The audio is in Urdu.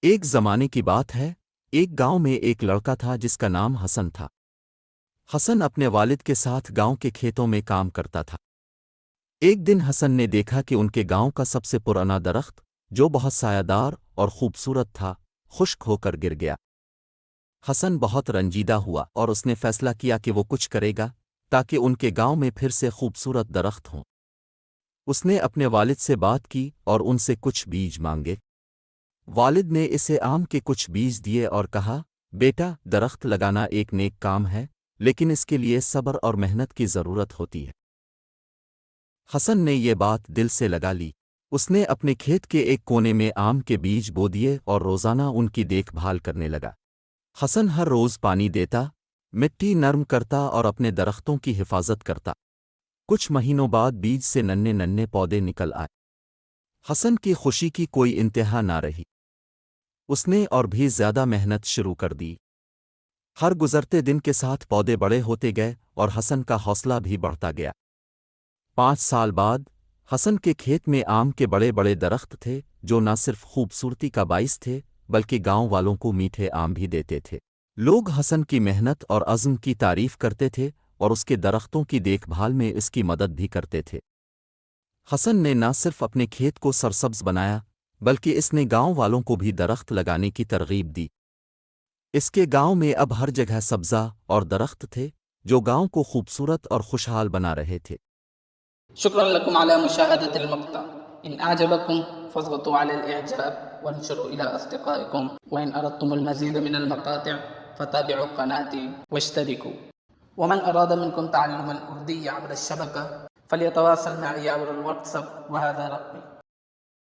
ایک زمانے کی بات ہے، ایک گاؤں میں ایک لڑکا تھا جس کا نام حسن تھا۔ حسن اپنے والد کے ساتھ گاؤں کے کھیتوں میں کام کرتا تھا۔ ایک دن حسن نے دیکھا کہ ان کے گاؤں کا سب سے پرانا درخت، جو بہت سایہ دار اور خوبصورت تھا، خشک ہو کر گر گیا۔ حسن بہت رنجیدہ ہوا اور اس نے فیصلہ کیا کہ وہ کچھ کرے گا تاکہ ان کے گاؤں میں پھر سے خوبصورت درخت ہوں۔ اس نے اپنے والد سے بات کی اور ان سے کچھ بیج مانگے۔ والد نے اسے آم کے کچھ بیج دیے اور کہا، بیٹا، درخت لگانا ایک نیک کام ہے، لیکن اس کے لیے صبر اور محنت کی ضرورت ہوتی ہے۔ حسن نے یہ بات دل سے لگا لی۔ اس نے اپنے کھیت کے ایک کونے میں آم کے بیج بو دیے اور روزانہ ان کی دیکھ بھال کرنے لگا۔ حسن ہر روز پانی دیتا، مٹی نرم کرتا اور اپنے درختوں کی حفاظت کرتا۔ کچھ مہینوں بعد بیج سے ننھے ننھے پودے نکل آئے۔ حسن کی خوشی کی کوئی انتہا نہ رہی۔ اس نے اور بھی زیادہ محنت شروع کر دی۔ ہر گزرتے دن کے ساتھ پودے بڑے ہوتے گئے اور حسن کا حوصلہ بھی بڑھتا گیا۔ 5 سال بعد حسن کے کھیت میں آم کے بڑے بڑے درخت تھے، جو نہ صرف خوبصورتی کا باعث تھے بلکہ گاؤں والوں کو میٹھے آم بھی دیتے تھے۔ لوگ حسن کی محنت اور عزم کی تعریف کرتے تھے اور اس کے درختوں کی دیکھ بھال میں اس کی مدد بھی کرتے تھے۔ حسن نے نہ صرف اپنے کھیت کو سرسبز بنایا بلکہ اس نے گاؤں والوں کو بھی درخت لگانے کی ترغیب دی۔ اس کے گاؤں میں اب ہر جگہ سبزہ اور درخت تھے جو گاؤں کو خوبصورت اور خوشحال بنا رہے تھے۔ شكرا لكم على مشاهدة المقطع. إن أعجبكم فاضغطوا على الإعجاب وانشروا إلى أصدقائكم، وإن أردتم المزيد من المقاطع فتابعوا قناتي واشتركوا. ومن أراد منكم تعلم الأردية عبر الشبكة فليتواصل معي عبر الواتساب، وهذا رقمي.